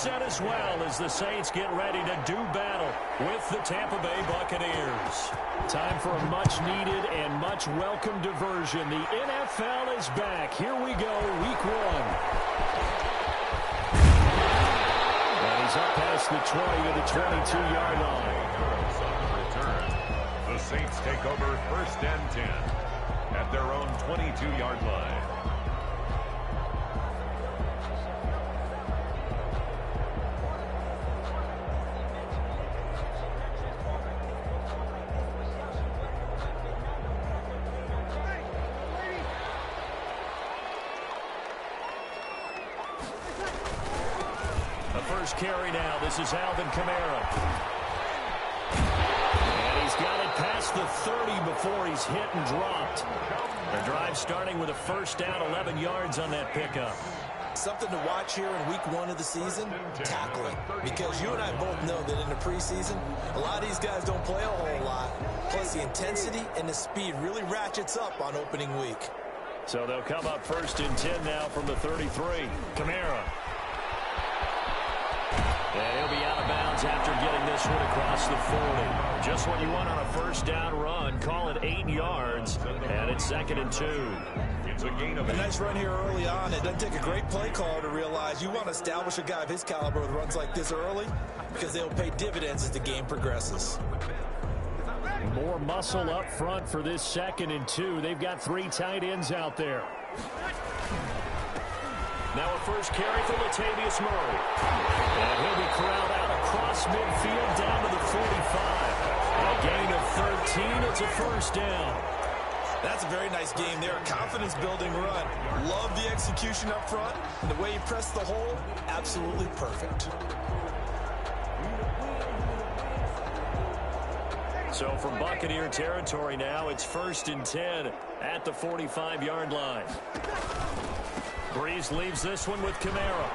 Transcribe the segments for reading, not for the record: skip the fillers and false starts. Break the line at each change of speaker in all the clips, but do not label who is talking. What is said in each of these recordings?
set as well as the Saints get ready to do battle with the Tampa Bay Buccaneers. Time for a much-needed and much-welcome diversion. The NFL is back. Here we go, Week 1. And he's up past the 20 to the 22-yard line.
The Saints take over 1st and 10 at their own 22-yard line.
The first carry now. This is Alvin Kamara. Got it past the 30 before he's hit and dropped. The drive starting with a first down, 11 yards on that pickup.
Something to watch here in week 1 of the season, tackling. Because you and I both know that in the preseason, a lot of these guys don't play a whole lot. Plus the intensity and the speed really ratchets up on opening week.
So they'll come up 1st and 10 now from the 33. Kamara. And he'll be out of bounds after getting this one across the 40. Just what you want on a first down run. Call it 8 yards, and it's 2nd and 2.
It's a gain of
a nice run here early on. It doesn't take a great play call to realize you want to establish a guy of his caliber with runs like this early because they'll pay dividends as the game progresses.
More muscle up front for this 2nd and 2. They've got 3 tight ends out there. Now a first carry for Latavius Murray. And he'll be corralled out across midfield down to the 45. A gain of 13. It's a first down.
That's a very nice game there. A confidence-building run. Love the execution up front. And the way he pressed the hole, absolutely perfect.
So from Buccaneer territory now, it's 1st and 10 at the 45-yard line. Breeze leaves this one with Kamara.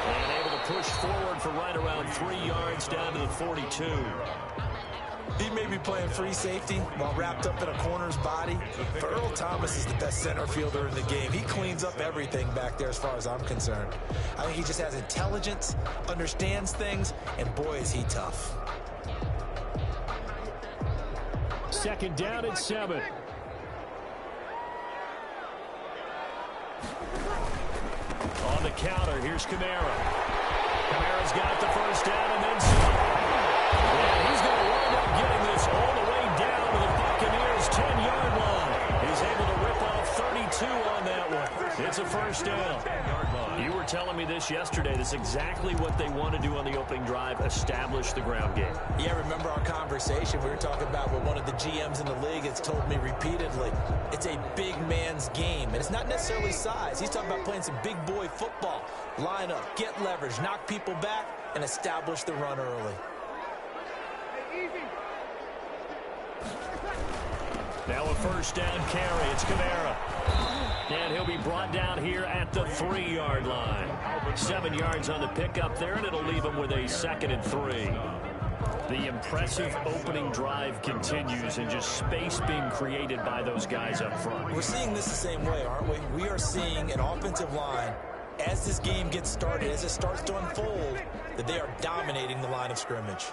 And able to push forward for right around 3 yards down to the 42.
He may be playing free safety while wrapped up in a corner's body, but Earl Thomas is the best center fielder in the game. He cleans up everything back there as far as I'm concerned. I think he just has intelligence, understands things, and boy, is he tough.
2nd down and 7. On the counter, here's Kamara. Kamara's got the first down and then some. Yeah, he's going to wind up getting this all the way down to the Buccaneers' 10-yard line. He's able to rip off 32 on that one. It's a first down. You were telling me this yesterday. That's exactly what they want to do on the opening drive, establish the ground game.
Yeah, remember our conversation. We were talking about what one of the GMs in the league has told me repeatedly. It's a big man's game, and it's not necessarily size. He's talking about playing some big boy football. Line up, get leverage, knock people back, and establish the run early.
Now a first down carry. It's Kamara. And he'll be brought down here at the 3-yard line. 7 yards on the pickup there, and it'll leave him with a 2nd and 3. The impressive opening drive continues, and just space being created by those guys up front.
We're seeing this the same way, aren't we? We are seeing an offensive line, as this game gets started, as it starts to unfold, that they are dominating the line of scrimmage.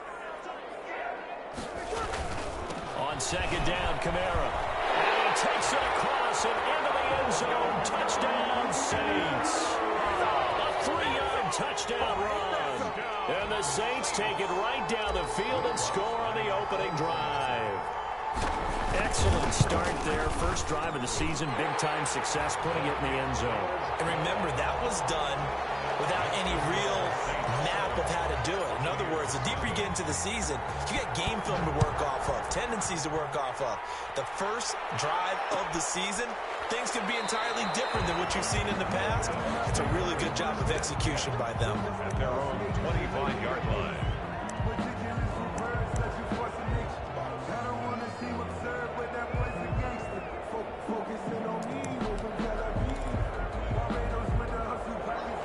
On 2nd down, Kamara. And he takes it across and into the end zone. Touchdown, Saints. A 3-yard touchdown run. And the Saints take it right down the field and score on the opening drive. Excellent start there. First drive of the season. Big-time success, putting it in the end zone.
And remember, that was done without any real map of how to do it. In other words, the deeper you get into the season, you get game film to work off of, tendencies to work off of. The first drive of the season, things can be entirely different than what you've seen in the past. It's a really good job of execution by them.
At their own 25-yard line.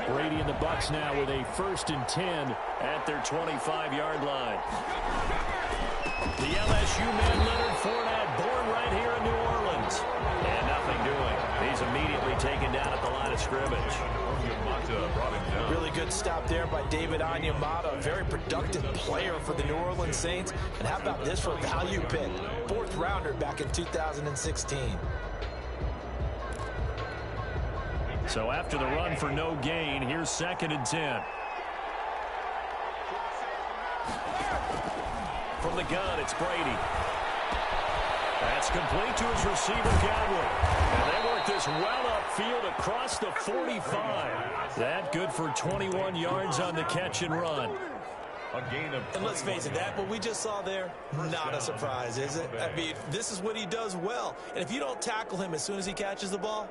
Brady and the Bucs now with a 1st and 10 at their 25-yard line. The LSU man Leonard Fournette, born right here in New Orleans. And nothing doing. He's he's immediately taken down at the line of scrimmage.
Really good stop there by David Onyemata, a very productive player for the New Orleans Saints. And how about this for a value pick? 4th rounder back in 2016.
So after the run for no gain, here's 2nd and 10. From the gun, it's Brady. That's complete to his receiver, Godwin. And they work this well upfield across the 45. That good for 21 yards on the catch and run.
And let's face it, that what we just saw there, not a surprise, is it? I mean, this is what he does well. And if you don't tackle him as soon as he catches the ball,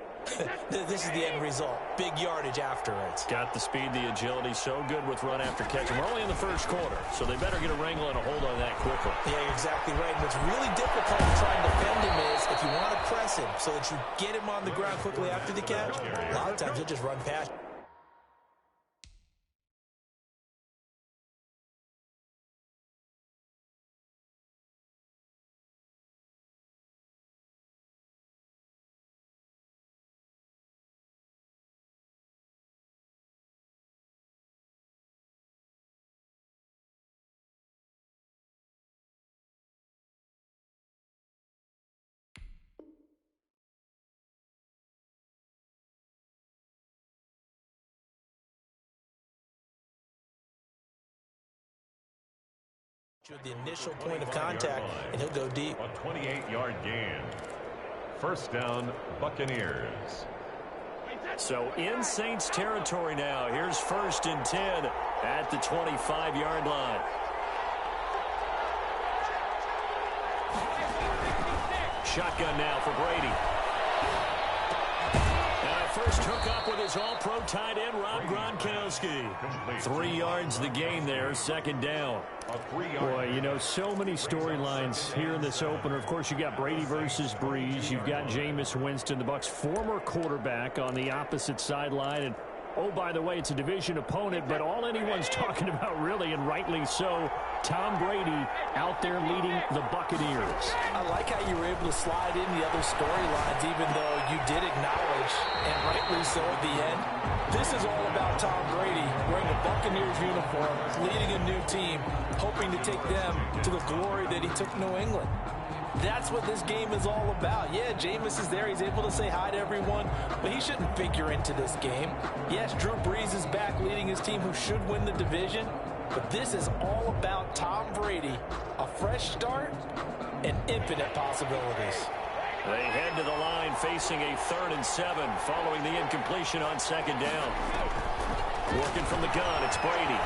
this is the end result. Big yardage afterwards.
Got the speed, the agility, so good with run after catch. And we're only in the first quarter, so they better get a wrangle and a hold on that quickly.
Yeah, you're exactly right. And what's really difficult to try and defend him is if you want to press him so that you get him on the ground quickly after the catch, a lot of times he'll just run past. The initial point of contact, and he'll go deep.
A 28-yard gain. First down, Buccaneers.
So in Saints territory now. Here's 1st and 10 at the 25-yard line. Shotgun now for Brady. First hook up with his all-pro tight end, Rob Gronkowski. 3 yards the gain there, 2nd down. Boy, you know, so many storylines here in this opener. Of course, you got Brady versus Breeze. You've got Jameis Winston, the Bucs' former quarterback, on the opposite sideline. And, oh, by the way, it's a division opponent, but all anyone's talking about really, and rightly so, Tom Brady out there leading the Buccaneers.
I like how you were able to slide in the other storylines, even though you did acknowledge, and rightly so at the end, this is all about Tom Brady wearing a Buccaneers uniform, leading a new team, hoping to take them to the glory that he took New England. That's what this game is all about. Yeah, Jameis is there. He's able to say hi to everyone, but he shouldn't figure into this game. Yes, Drew Brees is back leading his team who should win the division, but this is all about Tom Brady, a fresh start, and infinite possibilities.
They head to the line facing a 3rd and 7 following the incompletion on 2nd down. Working from the gun, it's Brady.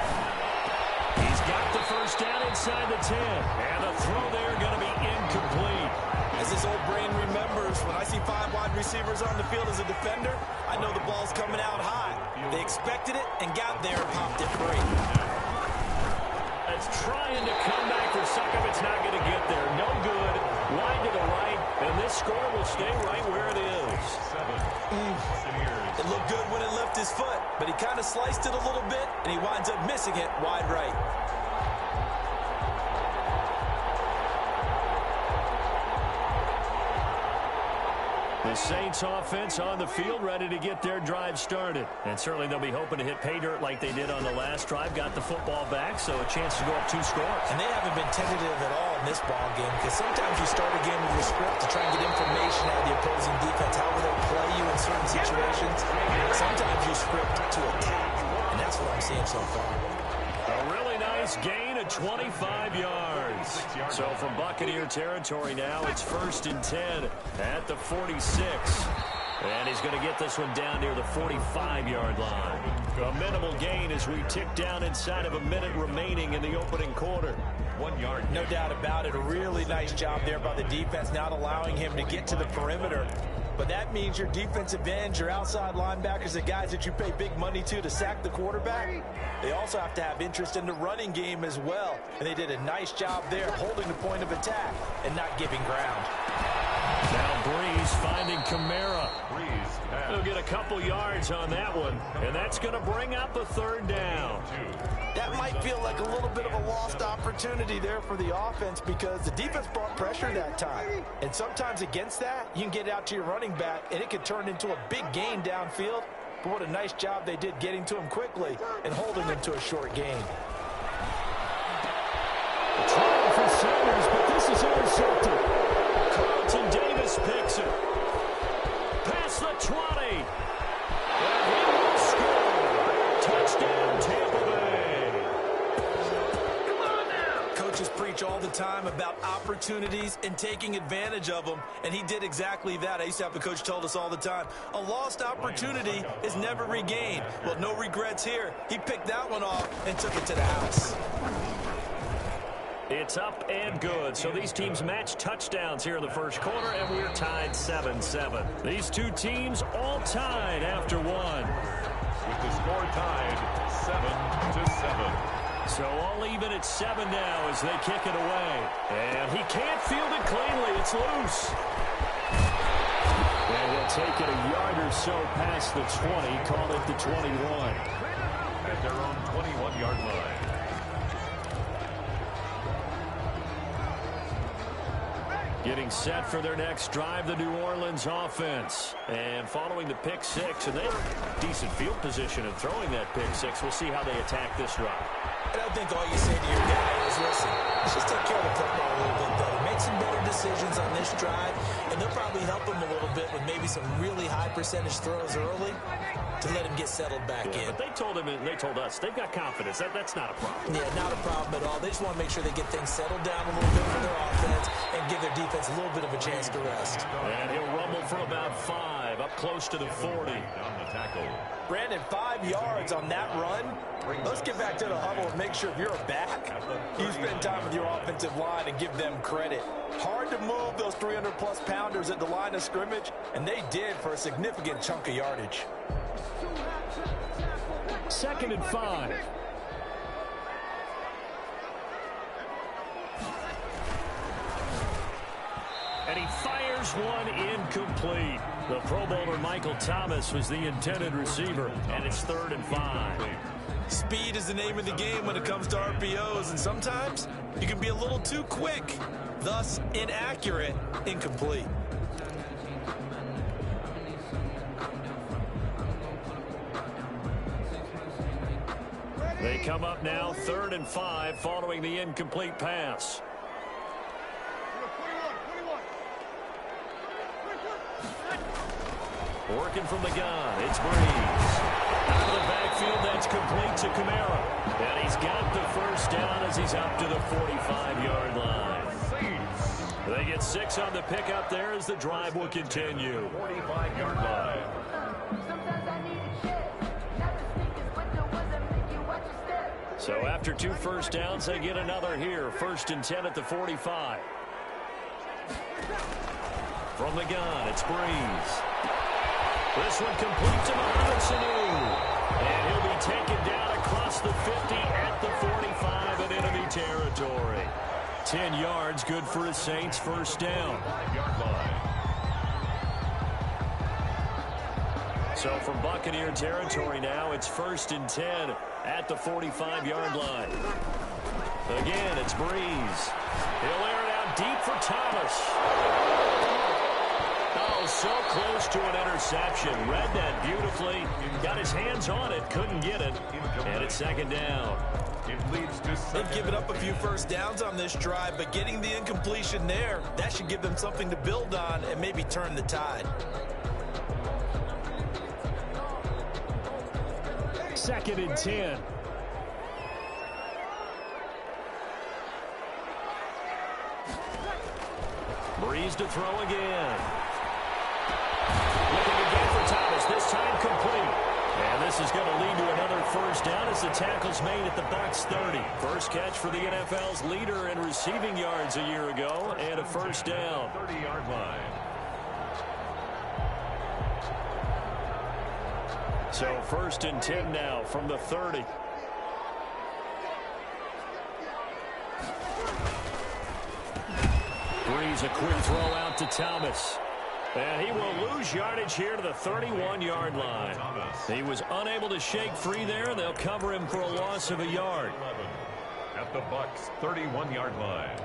He's got the first down inside the 10. And the throw there going to be incomplete.
As his old brain remembers, when I see 5 wide receivers on the field as a defender, I know the ball's coming out high. They expected it and got there and popped it free.
It's trying to come back for Succop. It's not going to get there. No good. Wide to the right. And this score will stay right where it is.
It looked good when it left his foot, but he kind of sliced it a little bit, and he winds up missing it wide right.
The Saints offense on the field ready to get their drive started. And certainly they'll be hoping to hit pay dirt like they did on the last drive. Got the football back, so a chance to go up 2 scores.
And they haven't been tentative at all in this ball game, because sometimes you start a game with a script to try and get information out of the opposing defense. How will they play you in certain situations? Sometimes you script to attack, and that's what I'm seeing so far.
A really nice gain of 25 yards. So from Buccaneer territory now, it's 1st and 10 at the 46. And he's going to get this one down near the 45-yard line. A minimal gain as we tick down inside of a minute remaining in the opening quarter.
1 yard.
No doubt about it. A really nice job there by the defense, not allowing him to get to the perimeter. But that means your defensive ends, your outside linebackers, the guys that you pay big money to sack the quarterback, they also have to have interest in the running game as well. And they did a nice job there holding the point of attack and not giving ground.
Now Breeze finding Kamara. He'll get a couple yards on that one, and that's going to bring up a 3rd down.
That might feel like a little bit of a lost opportunity there for the offense because the defense brought pressure that time. And sometimes against that, you can get out to your running back, and it could turn into a big gain downfield. But what a nice job they did getting to him quickly and holding him to a short gain.
Trying for Sanders, but this is intercepted. Carlton Davis picks it. Past the 20. And he will score. Touchdown, Tampa Bay.
Come on now. Coaches preach all the time about opportunities and taking advantage of them, and he did exactly that. I used to have a coach told us all the time, a lost opportunity is never regained. Well, no regrets here. He picked that one off and took it to the house.
It's up and good. So these teams match touchdowns here in the first quarter, and we're tied 7-7. These two teams all tied after one.
With the score tied 7-7.
So all even at 7 now as they kick it away. And he can't field it cleanly. It's loose. And he'll take it a yard or so past the 20, call it the 21.
At their own 21-yard line.
Getting set for their next drive, the New Orleans offense. And following the pick six, and they have decent field position in throwing that pick six. We'll see how they attack this drive.
And I think all you say to your guy is, listen, let's just take care of the football a little bit better. Make some better decisions on this drive, and they'll probably help him a little bit with maybe some really high percentage throws early to let him get settled back in.
But they told him, and they told us, they've got confidence. That's not a problem.
Yeah, not a problem at all. They just want to make sure they get things settled down a little bit for their offense and give their defense a little bit of a chance to rest.
And he'll rumble for about 5, up close to the 40.
On the tackle.
Brandon, 5 yards on that run. Let's get back to the huddle and make sure if you're back, you spend time with your offensive line and give them credit. Hard to move those 300-plus pounders at the line of scrimmage, and they did for a significant chunk of yardage.
2nd and 5. And he fires one incomplete. The Pro Bowler Michael Thomas was the intended receiver, and it's 3rd and 5.
Speed is the name of the game when it comes to RPOs, and sometimes you can be a little too quick, thus inaccurate, incomplete.
They come up now 3rd and 5 following the incomplete pass. Working from the gun, it's Breeze. Out of the backfield, that's complete to Kamara. And he's got the first down as he's up to the 45-yard line. They get 6 on the pickup there as the drive will continue.
45-yard line.
So after 2 first downs, they get another here. 1st and 10 at the 45. From the gun, it's Breeze. This one complete to Mohamed Sanu. And he'll be taken down across the 50 at the 45 in enemy territory. 10 yards, good for the Saints, first down.
5-yard line.
So from Buccaneer territory now, it's 1st and 10 at the 45-yard line. Again, it's Breeze. He'll air it out deep for Thomas. Oh, so close to an interception. Read that beautifully. Got his hands on it, couldn't get it. And it's 2nd down.
It leads to
They've given up a few first downs on this drive, but getting the incompletion there, that should give them something to build on and maybe turn the tide.
2nd and 10. Breeze to throw again. Looking again for Thomas, this time complete. And this is going to lead to another first down as the tackle's made at the Bucs 30. First catch for the NFL's leader in receiving yards a year ago, and a first down.
30-yard line.
So 1st and 10 now from the 30. Breeze, a quick throw out to Thomas. And he will lose yardage here to the 31-yard line. He was unable to shake free there. They'll cover him for a loss of a yard.
At the Bucs' 31-yard line.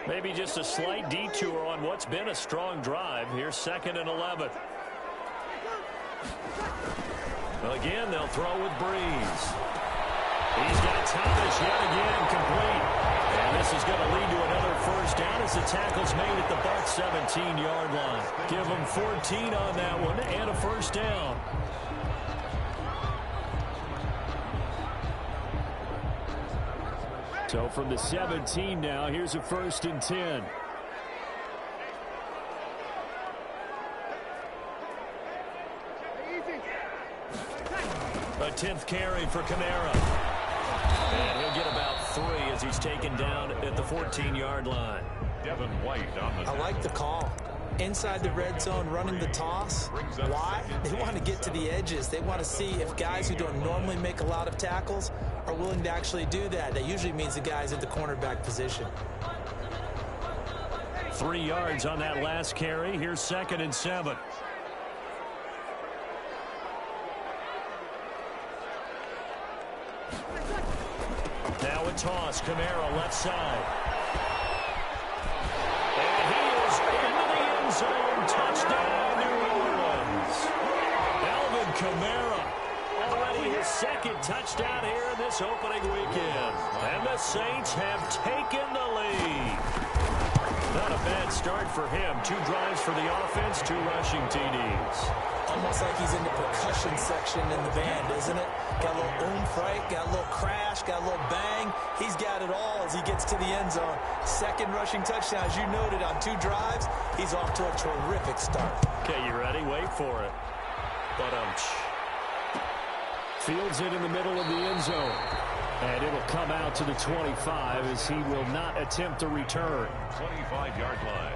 Maybe just a slight detour on what's been a strong drive. Here's 2nd and 11. Well, again, they'll throw with Breeze. He's got Thomas yet again complete. And this is going to lead to another first down as the tackle's made at the Bucs' 17-yard line. Give them 14 on that one and a first down. So from the 17 now, here's a 1st and 10. A 10th carry for Kamara. And he'll get about 3 as he's taken down at the 14-yard line.
Devin White on the
I like the call. Inside the red zone, running the toss. Why? They want to get to the edges. They want to see if guys who don't normally make a lot of tackles are willing to actually do that. That usually means the guys at the cornerback position.
3 yards on that last carry. Here's 2nd and 7. Now a toss. Kamara left side. And he is into the end zone. Touchdown, New Orleans. Alvin Kamara. Already his 2nd touchdown here in this opening weekend. And the Saints have taken the lead. Not a bad start for him. 2 drives for the offense, 2 rushing TDs.
Almost like he's in the percussion section in the band, isn't it? Got a little oomph, right? Got a little crash, got a little bang. He's got it all as he gets to the end zone. 2nd rushing touchdown, as you noted, on 2 drives. He's off to a terrific start.
Okay, you ready? Wait for it. But fields it in the middle of the end zone. And it'll come out to the 25 as he will not attempt a return.
25-yard line.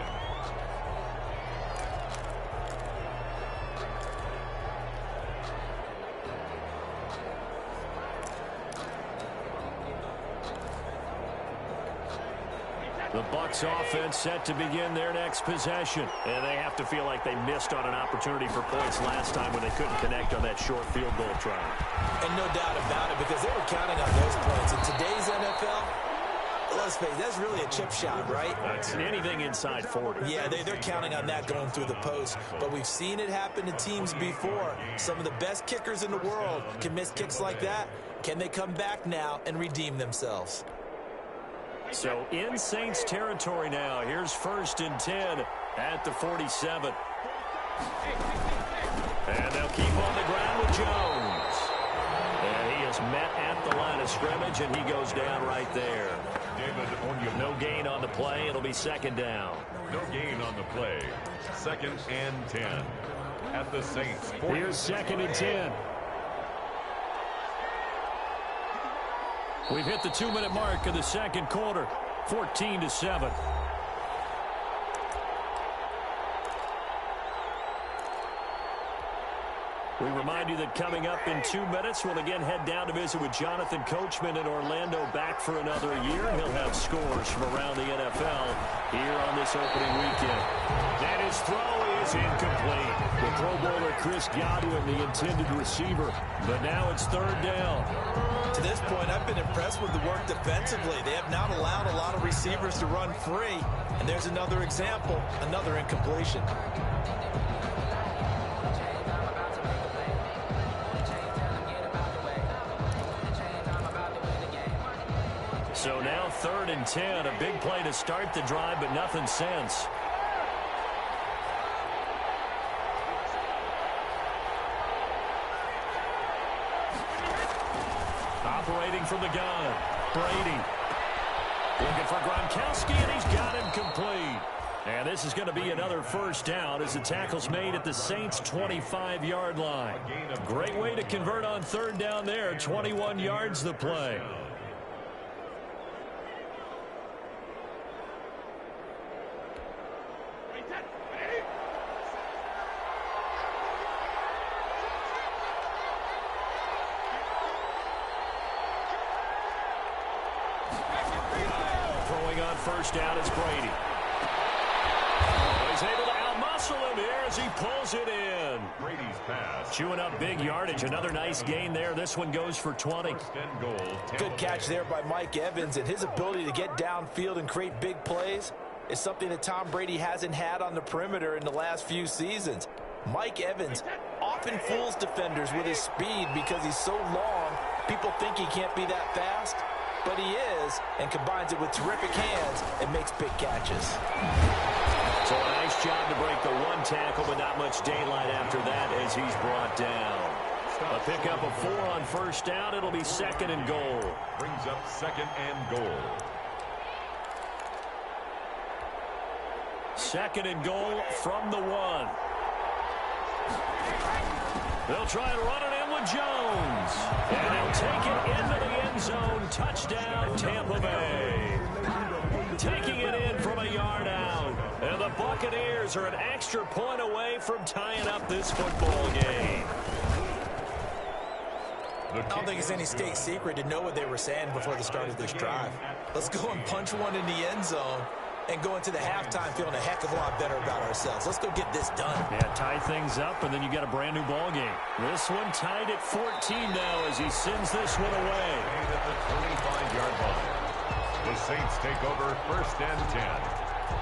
The Bucs offense set to begin their next possession. And they have to feel like they missed on an opportunity for points last time when they couldn't connect on that short field goal try.
And no doubt about it, because they were counting on those points. In today's NFL, let's face it, that's really a chip shot, right?
That's anything inside 40.
Yeah, they're counting on that going through the post. But we've seen it happen to teams before. Some of the best kickers in the world can miss kicks like that. Can they come back now and redeem themselves?
So in Saints territory now. Here's 1st and 10 at the 47. And they'll keep on the ground with Jones. And he is met at the line of scrimmage, and he goes down right there. No gain on the play. It'll be 2nd down.
No gain on the play. 2nd and 10 at the Saints.
Here's 2nd and 10. We've hit the 2-minute mark of the 2nd quarter. 14-7. We remind you that coming up in 2 minutes, we'll again head down to visit with Jonathan Coachman in Orlando, back for another year. He'll have scores from around the NFL here on this opening weekend. And his throw is incomplete. The Pro Bowler Chris Godwin, the intended receiver. But now it's 3rd down.
To this point, I've been impressed with the work defensively. They have not allowed a lot of receivers to run free. And there's another example, another incompletion.
So now 3rd and 10. A big play to start the drive, but nothing since. Operating from the gun. Brady. Looking for Gronkowski, and he's got him complete. And this is going to be another first down as the tackle's made at the Saints' 25-yard line. Great way to convert on 3rd down there. 21 yards the play. first down is Brady. Oh, he's able to outmuscle him here as he pulls it in.
Brady's pass.
Chewing up big yardage. Another nice gain there. This one goes for 20.
First and goal.
Good catch there by Mike Evans, and his ability to get downfield and create big plays is something that Tom Brady hasn't had on the perimeter in the last few seasons. Mike Evans often fools defenders with his speed because he's so long. People think he can't be that fast, but he is, and combines it with terrific hands and makes big catches.
So a nice job to break the one tackle, but not much daylight after that as he's brought down. A pickup of 4 on first down. It'll be second and goal.
Brings up second and goal.
Second and goal from the 1. They'll try and run it in with Jones. And they'll take it into the end zone. Touchdown, Tampa Bay. Taking it in from a yard out. And the Buccaneers are an extra point away from tying up this football game.
I don't think it's any state secret to know what they were saying before the start of this drive. Let's go and punch one in the end zone and go into the halftime feeling a heck of a lot better about ourselves. Let's go get this done.
Yeah, tie things up, and then you got a brand new ball game. This one tied at 14 now as he sends this one away.
At the 25-yard line. The Saints take over first and 10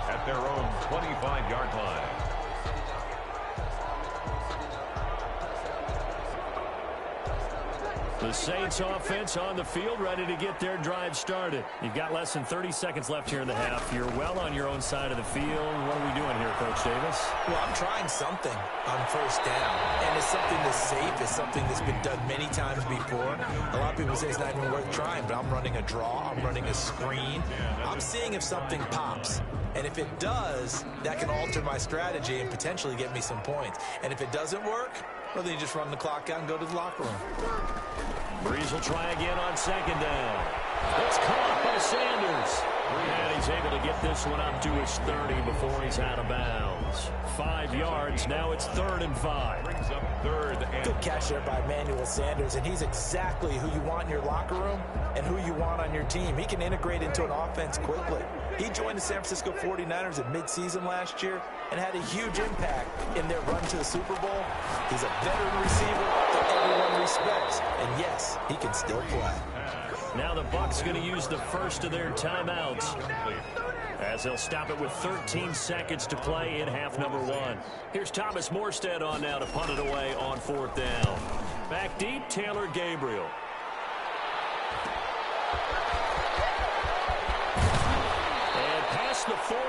at their own 25-yard line.
The Saints offense on the field, ready to get their drive started. You've got less than 30 seconds left here in the half. You're well on your own side of the field. What are we doing here, Coach Davis?
Well, I'm trying something on first down, and it's something that's safe. It's something that's been done many times before. A lot of people say it's not even worth trying, but I'm running a draw. I'm running a screen. I'm seeing if something pops. And if it does, that can alter my strategy and potentially get me some points. And if it doesn't work, well, then you just run the clock out and go to the locker room.
Breeze will try again on second down. It's caught by Sanders. And he's able to get this one up to his 30 before he's out of bounds. 5 yards. Now it's 3rd and 5.
Brings up 3rd and...
Good catch there by Emmanuel Sanders, and he's exactly who you want in your locker room and who you want on your team. He can integrate into an offense quickly. He joined the San Francisco 49ers at midseason last year and had a huge impact in their run to the Super Bowl. He's a veteran receiver that everyone respects, and yes, he can still play.
Now the Bucs going to use the first of their timeouts as they'll stop it with 13 seconds to play in half number 1. Here's Thomas Morstead on now to punt it away on 4th down. Back deep, Taylor Gabriel. And past the 40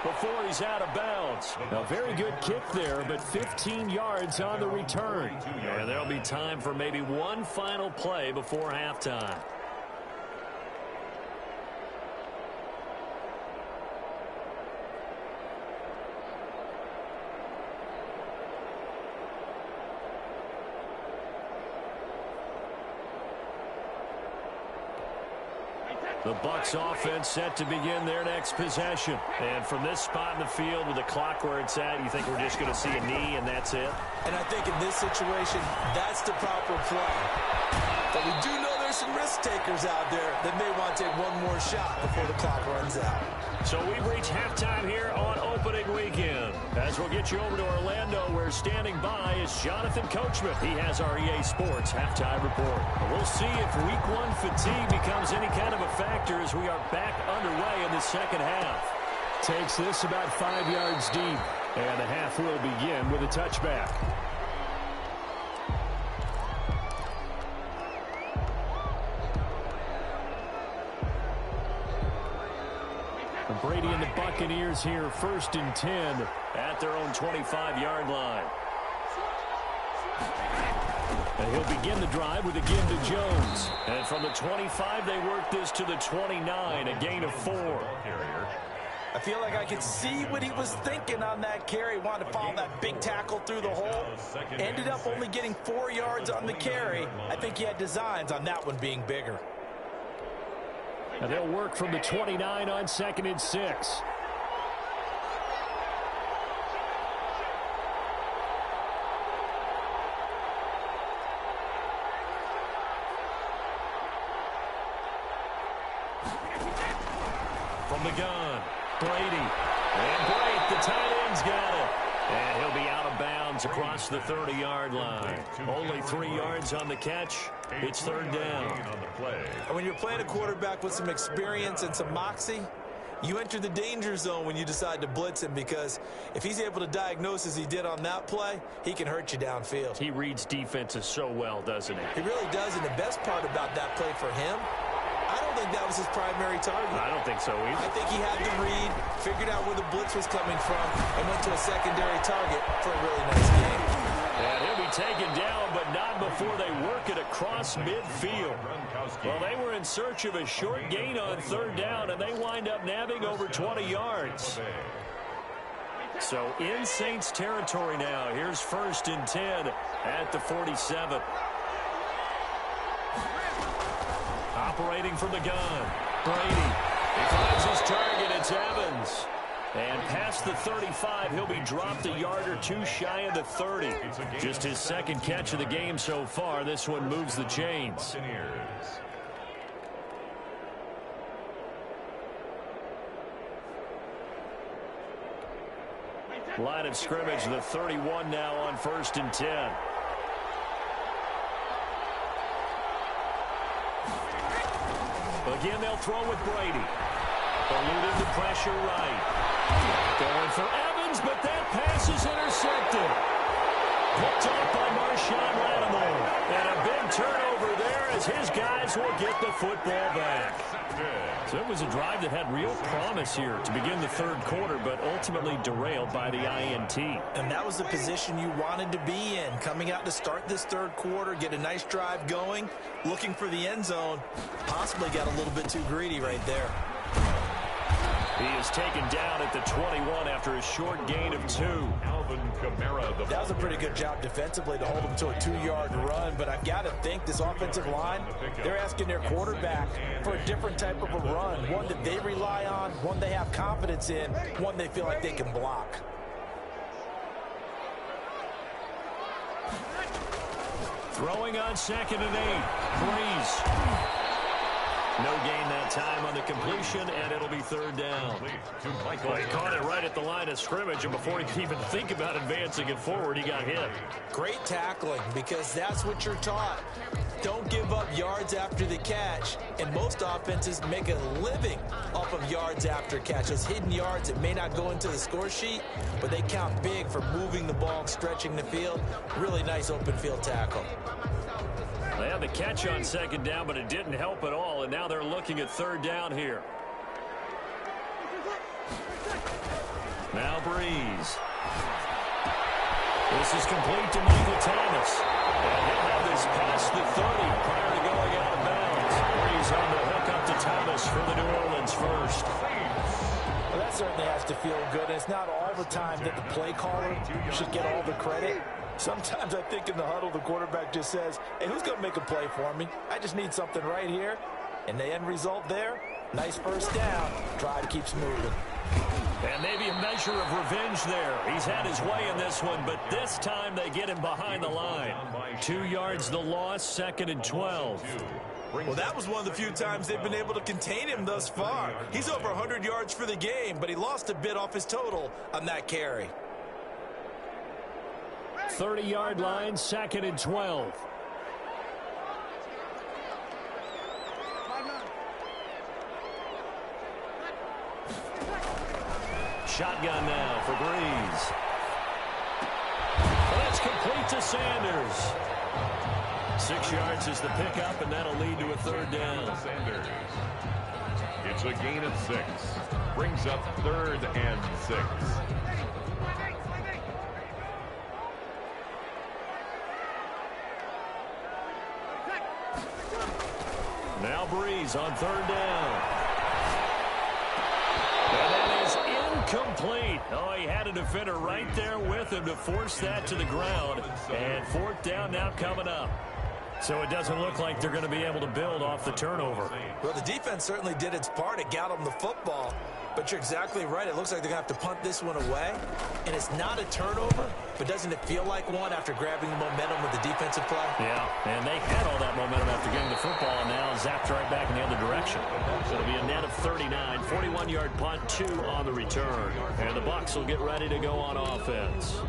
before he's out of bounds. A very good kick there, but 15 yards on the return. And there'll be time for maybe one final play before halftime. The Bucs offense set to begin their next possession. And from this spot in the field with the clock where it's at, you think we're just going to see a knee and that's it?
And I think in this situation, that's the proper play. But we do know there's some risk takers out there that may want to take one more shot before the clock runs out.
So we've reached halftime here on opening weekend. As we'll get you over to Orlando, where standing by is Jonathan Coachman. He has our EA Sports halftime report. We'll see if week 1 fatigue becomes any kind of a factor as we are back underway in the second half. Takes this about 5 yards deep, and the half will begin with a touchback. Brady and the Buccaneers here, 1st and 10 at their own 25-yard line. And he'll begin the drive with a give to Jones. And from the 25, they work this to the 29, a gain of 4.
I feel like I could see what he was thinking on that carry. Wanted to follow that big tackle through the hole. Ended up only getting 4 yards on the carry. I think he had designs on that one being bigger.
And they'll work from the 29 on 2nd and 6. from the gun. Brady. And great, the tight end's got it. And he'll be out of bounds across the 30-yard line. Only 3 yards on the catch. It's third down.
And when you're playing a quarterback with some experience and some moxie, you enter the danger zone when you decide to blitz him, because if he's able to diagnose as he did on that play, he can hurt you downfield.
He reads defenses so well, doesn't he?
He really does, and the best part about that play for him, I don't think that was his primary target.
I don't think so either.
I think he had the read, figured out where the blitz was coming from, and went to a secondary target for a really nice game.
And he'll be taken down, but not before they work it across midfield. Well, they were in search of a short gain on third down, and they wind up nabbing over 20 yards. So in Saints territory now. Here's 1st and 10 at the 47. Operating from the gun. Brady. He finds his target. It's Evans. And past the 35, he'll be dropped a yard or 2 shy of the 30. Just his 2nd catch of the game so far. This one moves the chains. Line of scrimmage, the 31 now on 1st and 10. Again, they'll throw with Brady. Eluded the pressure right. Going for Evans, but that pass is intercepted. Picked off by Marshawn Lattimore. And a big turnover there as his guys will get the football back. So it was a drive that had real promise here to begin the 3rd quarter, but ultimately derailed by the INT.
And that was the position you wanted to be in, coming out to start this 3rd quarter, get a nice drive going, looking for the end zone. Possibly got a little bit too greedy right there.
He is taken down at the 21 after a short gain of 2.
That was a pretty good job defensively to hold him to a 2-yard run, but I've got to think this offensive line, they're asking their quarterback for a different type of a run, one that they rely on, one they have confidence in, one they feel like they can block.
Throwing on 2nd and 8. Breeze. No gain that time on the completion, and it'll be 3rd down. Well, he caught it right at the line of scrimmage, and before he could even think about advancing it forward, he got hit.
Great tackling, because that's what you're taught. Don't give up yards after the catch, and most offenses make a living off of yards after catch. Those hidden yards that may not go into the score sheet, but they count big for moving the ball and stretching the field. Really nice open field tackle.
They had the catch on 2nd down, but it didn't help at all, and now they're looking at 3rd down here. Now Breeze. This is complete to Michael Thomas. And he'll have this past the 30 prior to going out of bounds. Breeze on the hook up to Thomas for the New Orleans first.
Well, that certainly has to feel good. And it's not all the time that the play caller should get all the credit. Sometimes I think in the huddle, the quarterback just says, hey, who's going to make a play for me? I just need something right here. And the end result there, nice first down. Drive keeps moving.
And maybe a measure of revenge there. He's had his way in this one, but this time they get him behind the line. 2 yards the loss, 2nd and 12.
Well, that was one of the few times they've been able to contain him thus far. He's over 100 yards for the game, but he lost a bit off his total on that carry.
30-yard line, 2nd and 12. Shotgun now for Breeze. Well, that's complete to Sanders. 6 yards is the pickup, and that'll lead to a 3rd down.
Sanders. It's a gain of 6. Brings up 3rd and 6.
Now Breeze on 3rd down. And that is incomplete. Oh, he had a defender right there with him to force that to the ground. And 4th down now coming up. So it doesn't look like they're going to be able to build off the turnover.
Well, the defense certainly did its part. It got them the football. But you're exactly right. It looks like they're going to have to punt this one away. And it's not a turnover, but doesn't it feel like one after grabbing the momentum with the defensive play?
Yeah, and they had all that momentum after getting the football, and now zapped right back in the other direction. So it'll be a net of 39 41-yard punt, 2 on the return. And the Bucs will get ready to go on offense.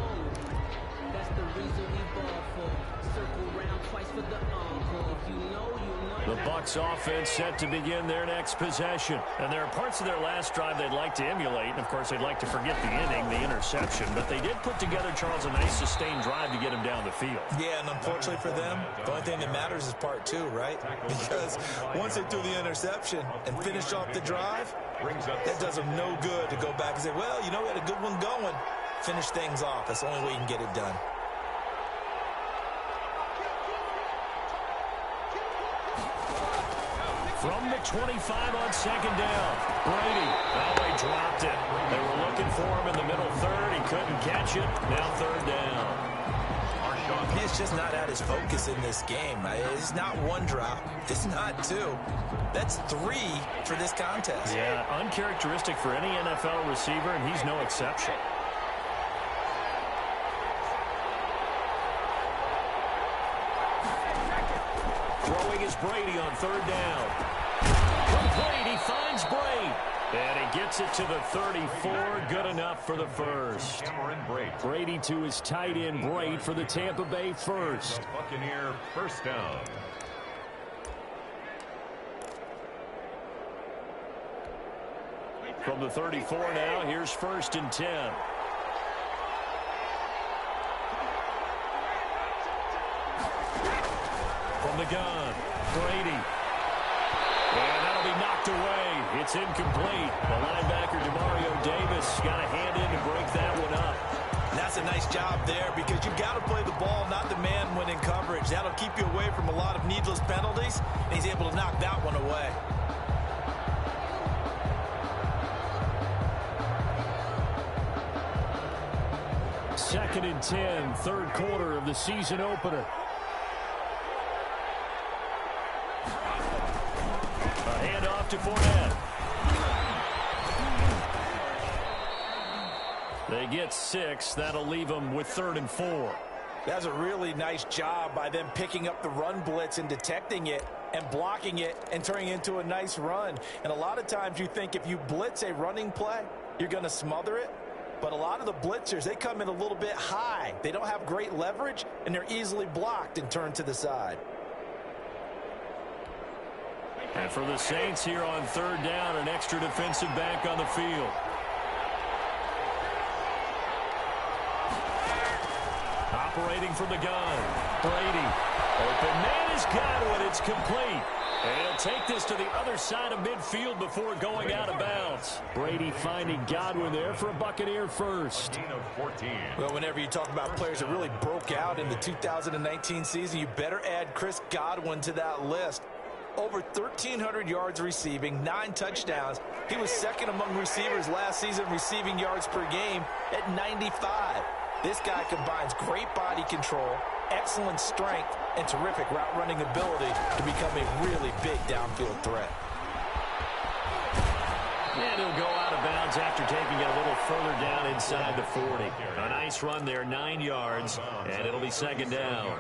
That's the reason we ball for. Circle round twice for the encore. If you know, you know.
The Bucs offense set to begin their next possession. And there are parts of their last drive they'd like to emulate. And, of course, they'd like to forget the inning, the interception. But they did put together, Charles, a nice sustained drive to get him down the field.
Yeah, and unfortunately for them, the only thing that matters is part 2, right? Because once they threw the interception and finished off the drive, that does them no good to go back and say, well, you know, we had a good one going. Finish things off. That's the only way you can get it done.
From the 25 on second down. Brady. Oh, they dropped it. They were looking for him in the middle third. He couldn't catch it. Now third down.
He's just not at his focus in this game. It's not 1 drop. It's not 2. That's 3 for this contest.
Yeah, uncharacteristic for any NFL receiver, and he's no exception. Throwing is Brady on third down. Complete. He finds Brady. And he gets it to the 34. Good enough for the first. Brady to his tight end, Braid, for the Tampa Bay first.
Buccaneer first down.
From the 34 now, here's 1st and 10. From the gun, Brady. And that'll be knocked away. It's incomplete. The linebacker, Demario Davis, got a hand in to break that one up.
And that's a nice job there because you've got to play the ball, not the man when in coverage. That'll keep you away from a lot of needless penalties, and he's able to knock that one away.
Second and 10, third quarter of the season opener. A handoff to Fournette. They get 6. That'll leave them with 3rd and 4.
That's a really nice job by them picking up the run blitz and detecting it and blocking it and turning it into a nice run. And a lot of times you think if you blitz a running play, you're going to smother it. But a lot of the blitzers, they come in a little bit high. They don't have great leverage, and they're easily blocked and turned to the side.
And for the Saints here on third down, an extra defensive back on the field. Operating from the gun, Brady. Open man is Godwin. It's complete. And he'll take this to the other side of midfield before going out of bounds. Brady finding Godwin there for a Buccaneer first.
Well, whenever you talk about players that really broke out in the 2019 season, you better add Chris Godwin to that list. Over 1,300 yards receiving, 9 touchdowns. He was second among receivers last season receiving yards per game at 95. This guy combines great body control, excellent strength, and terrific route running ability to become a really big downfield threat.
And he'll go out of bounds after taking it a little further down inside the 40. A nice run there, 9 yards, and it'll be second down.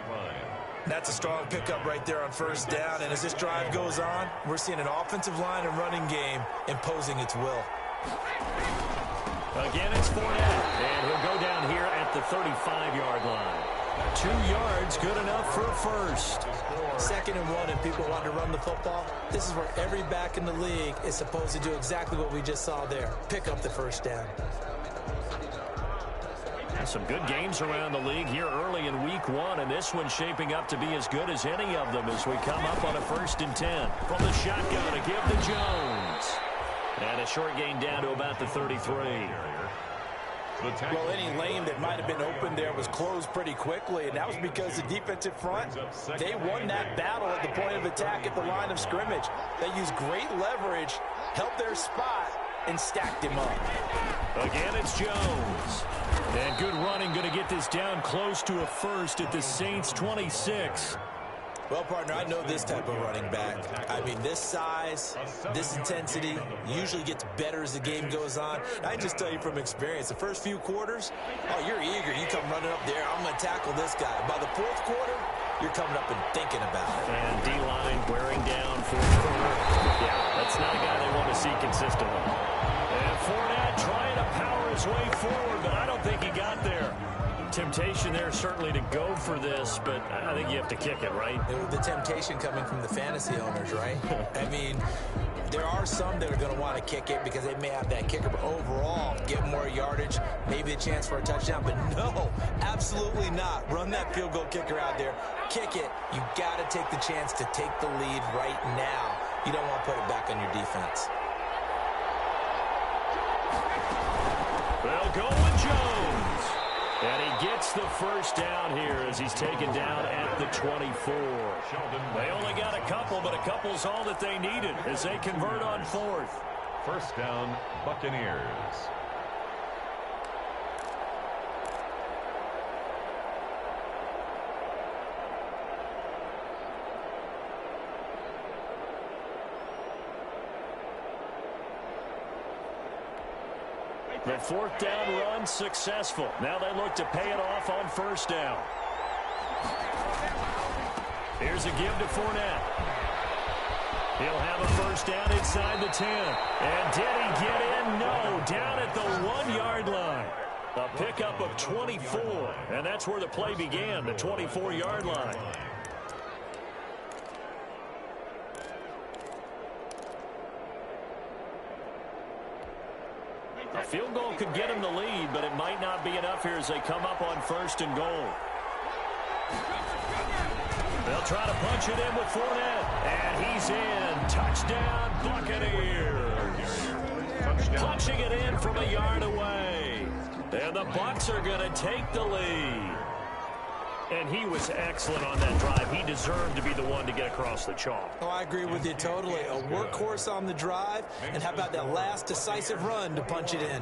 That's a strong pickup right there on first down, and as this drive goes on, we're seeing an offensive line and running game imposing its will.
Again, it's Fournette, and he'll go down here at the 35-yard line. 2 yards, good enough for a first.
2nd and 1, and people want to run the football. This is where every back in the league is supposed to do exactly what we just saw there. Pick up the first down.
Some good games around the league here early in week 1, and this one's shaping up to be as good as any of them as we come up on a 1st and 10. From the shotgun to give to Jones. And a short gain down to about the 33.
Well, any lane that might have been open there was closed pretty quickly, and that was because the defensive front, they won that battle at the point of attack at the line of scrimmage. They used great leverage, held their spot, and stacked him up.
Again, it's Jones. And good running, going to get this down close to a first at the Saints' 26.
Well, partner, I know this type of running back. I mean, this size, this intensity usually gets better as the game goes on. I just tell you from experience, the first few quarters, oh, you're eager. You come running up there, I'm going to tackle this guy. By the 4th quarter, you're coming up and thinking about it.
And D-line wearing down for the quarter. Yeah, that's not a guy they want to see consistently. his way forward, but I don't think he got there. Temptation there certainly to go for this, but I think you have to kick it, right?
The temptation coming from the fantasy owners, right? I mean, there are some that are going to want to kick it because they may have that kicker, but overall, get more yardage, maybe a chance for a touchdown. But no, absolutely not. Run that field goal kicker out there. Kick it. You got to take the chance to take the lead right now. You don't want to put it back on your defense.
Well, go with Jones. And he gets the first down here as he's taken down at the 24. They only got a couple, but a couple's all that they needed as they convert on fourth.
First down, Buccaneers.
The fourth down run successful. Now they look to pay it off on first down. Here's a give to Fournette. He'll have a first down inside the 10. And did he get in? No. Down at the 1-yard line. A pickup of 24. And that's where the play began, the 24-yard line. A field goal could get him the lead, but it might not be enough here as they come up on first and goal. They'll try to punch it in with Fournette. And he's in. Touchdown, Buccaneers. Punching it in from a yard away. And the Bucs are going to take the lead. And he was excellent on that drive. He deserved to be the one to get across the chalk.
Oh, I agree with you totally. A workhorse on the drive. And how about that last decisive run to punch it in?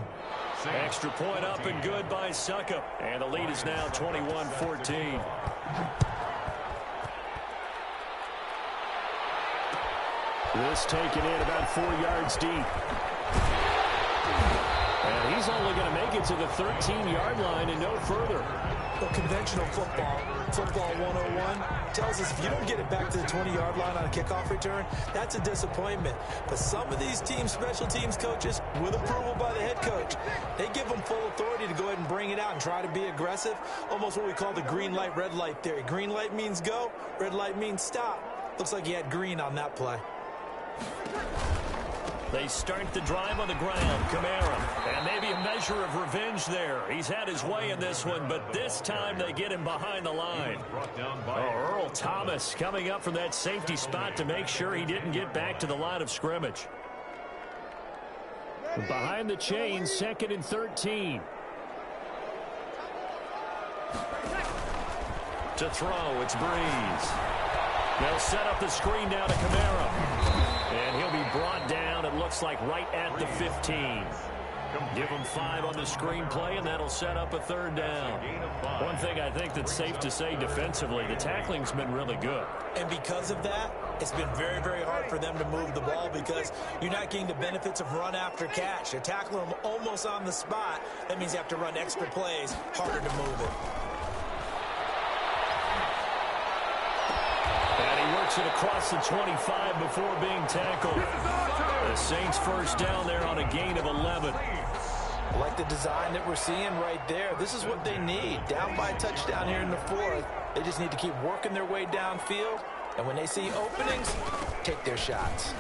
Extra point up and good by Suckup. And the lead is now 21-14. This taken in about 4 yards deep. And he's only going to make it to the 13-yard line and no further.
Well, conventional football 101, tells us if you don't get it back to the 20-yard line on a kickoff return, that's a disappointment. But some of these teams, special teams coaches, with approval by the head coach, they give them full authority to go ahead and bring it out and try to be aggressive, almost what we call the green light, red light theory. Green light means go, red light means stop. Looks like he had green on that play.
They start the drive on the ground. Kamara. And maybe a measure of revenge there. He's had his way in this one, but this time they get him behind the line. Earl Thomas coming up from that safety spot to make sure he didn't get back to the line of scrimmage. Behind the chains, 2nd and 13. To throw, it's Breeze. They'll set up the screen down to Kamara. And he'll be brought down, it looks like, right at the 15. Give him 5 on the screenplay, and that'll set up a 3rd down. One thing I think that's safe to say defensively, the tackling's been really good.
And because of that, it's been very, very hard for them to move the ball because you're not getting the benefits of run after catch. You're tackling them almost on the spot. That means you have to run extra plays, harder to move it.
Works it across the 25 before being tackled. The Saints first down there on a gain of 11.
Like the design that we're seeing right there. This is what they need. Down by a touchdown here in the 4th. They just need to keep working their way downfield. And when they see openings, take their shots.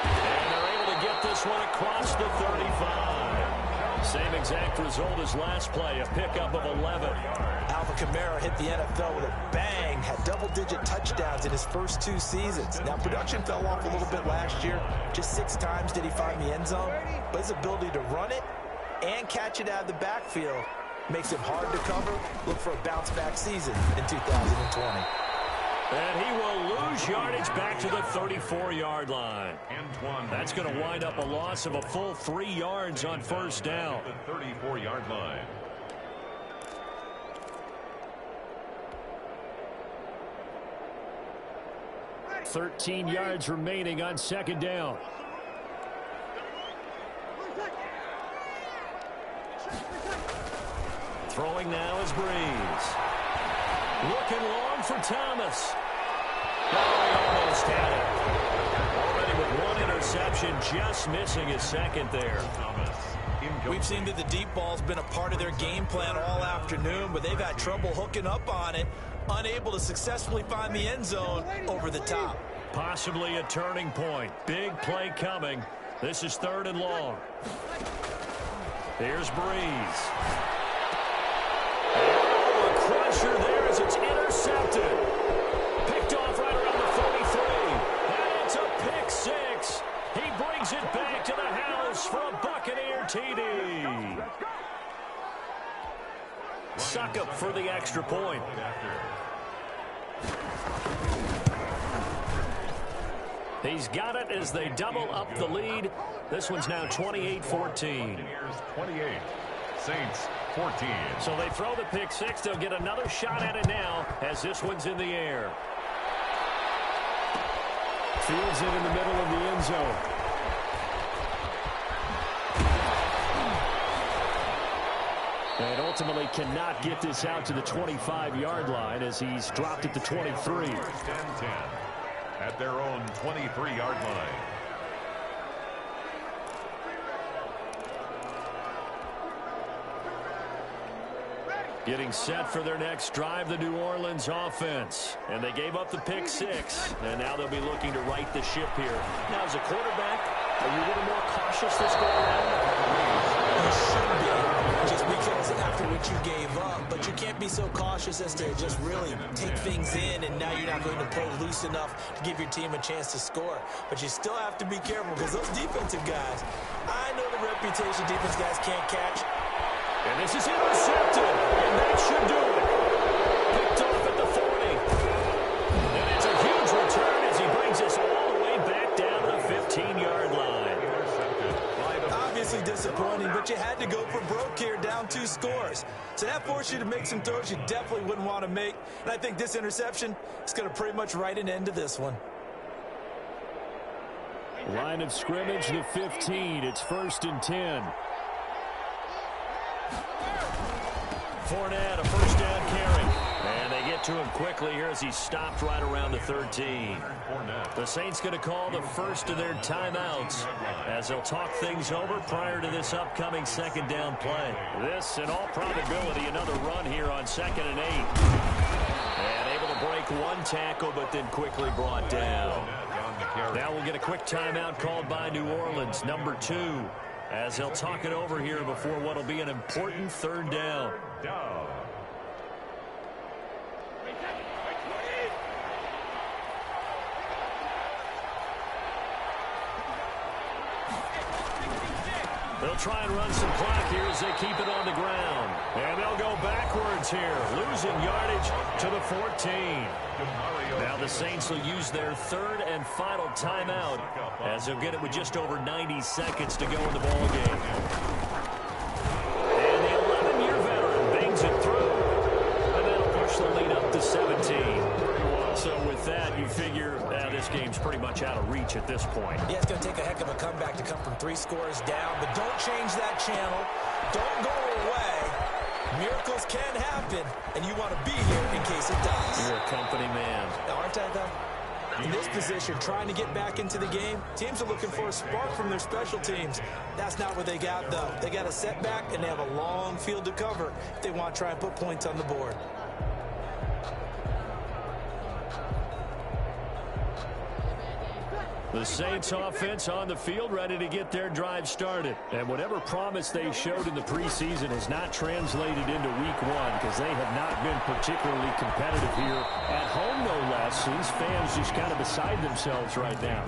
And they're able to get this one across the 35. Same exact result as last play, a pickup of 11.
Alvin Kamara hit the NFL with a bang, had double-digit touchdowns in his first 2 seasons. Now, production fell off a little bit last year. Just 6 times did he find the end zone. But his ability to run it and catch it out of the backfield makes him hard to cover. Look for a bounce-back season in 2020.
And he will lose yardage back to the 34-yard line. That's going to wind up a loss of a full 3 yards on first down.
The 34-yard line.
$13 yards remaining on 2nd down. Throwing now is Breeze. Looking long for Thomas. Oh, he almost had it. Already with 1 interception and just missing his second there.
We've seen that the deep ball's been a part of their game plan all afternoon, but they've had trouble hooking up on it, unable to successfully find the end zone over the top.
Possibly a turning point. Big play coming. This is 3rd and long. Here's Breeze. Oh, a crusher there as it's intercepted. Picked off right around the 43. And it's a pick 6. He brings it back to the house for a Buccaneer TD. Suckup for the extra point. He's got it as they double up the lead. This one's now 28-14.
28, Saints 14.
So they throw the pick 6. They'll get another shot at it now as this one's in the air. Fields it in the middle of the end zone. And ultimately cannot get this out to the 25-yard line as he's dropped at the 23.
1st and 10 at their own 23-yard line.
Getting set for their next drive, the New Orleans offense. And they gave up the pick 6. And now they'll be looking to right the ship here. Now, as a quarterback, are you a little more cautious this go around?
You should be, just because after what you gave up. But you can't be so cautious as to just really take things in, and now you're not going to play loose enough to give your team a chance to score. But you still have to be careful because those defensive guys, I know the reputation defense guys can't catch.
And this is intercepted, and that should do it. Picked off at the 40. And it's a huge return as he brings us all the way back down to the 15-yard line.
Obviously disappointing, but you had to go for broke here, down 2 scores. So that forced you to make some throws you definitely wouldn't want to make. And I think this interception is going to pretty much write an end to this one.
Line of scrimmage, the 15. It's 1st and 10. Fournette, a 1st down carry. And they get to him quickly here as he stopped right around the 13. The Saints going to call the first of their timeouts as they'll talk things over prior to this upcoming 2nd down play. This, in all probability, another run here on 2nd and 8. And able to break 1 tackle, but then quickly brought down. Now we'll get a quick timeout called by New Orleans, number 2. As they'll talk it over here before what will be an important 3rd down. They'll try and run some clock here as they keep it on the ground. And they'll go backwards here, losing yardage to the 14. Now the Saints will use their 3rd and final timeout as they'll get it with just over 90 seconds to go in the ballgame. And the 11-year veteran bangs it through. And that'll push the lead up to 17. So with that, you figure this game's pretty much out of reach at this point.
Yeah, it's going to take a heck of a comeback to come from 3 scores down, but don't change that channel. Don't go away. Miracles can happen, and you want to be here in case it does.
You're a company man.
Aren't I, though? In this position, trying to get back into the game, teams are looking for a spark from their special teams. That's not what they got, though. They got a setback, and they have a long field to cover if they want to try and put points on the board.
The Saints offense on the field, ready to get their drive started. And whatever promise they showed in the preseason has not translated into week 1 because they have not been particularly competitive here at home, no less. So these fans just kind of beside themselves right now.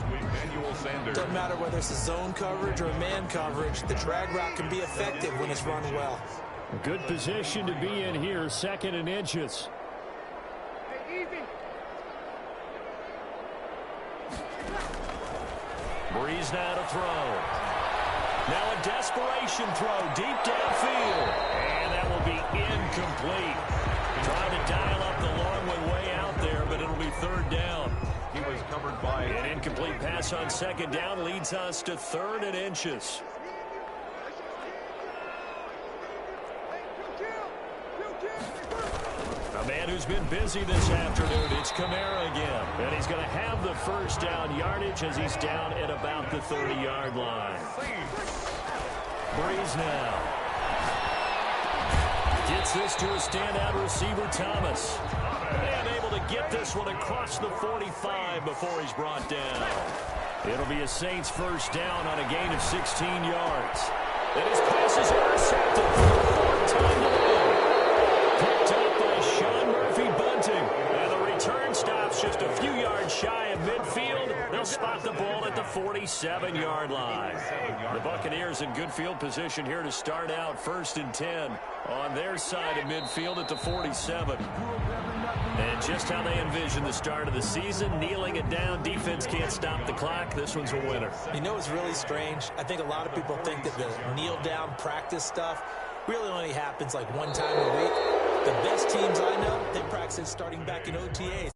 Doesn't matter whether it's a zone coverage or man coverage, the drag route can be effective when it's run well.
Good position to be in here, 2nd and inches. Breeze now to throw. Now a desperation throw deep downfield. And that will be incomplete. Trying to dial up the long one way out there, but it'll be 3rd down.
He was covered by
an incomplete pass on 2nd down leads us to 3rd and inches. A man And who's been busy this afternoon, it's Kamara again. And he's going to have the first down yardage as he's down at about the 30-yard line. Breeze now. Gets this to a standout receiver, Thomas. And able to get this one across the 45 before he's brought down. It'll be a Saints first down on a gain of 16 yards. And his pass is intercepted for the fourth time today. Picked up by Sean Murphy-Bunting. And the return stops just a few yards shy of midfield. They'll spot the ball at the 47-yard line. The Buccaneers in good field position here to start out 1st and 10 on their side of midfield at the 47. And just how they envision the start of the season, kneeling it down, defense can't stop the clock. This one's a winner.
You know what's really strange? I think a lot of people think that the kneel-down practice stuff really only happens like one time a week. The best teams I know, they practice starting back in OTAs.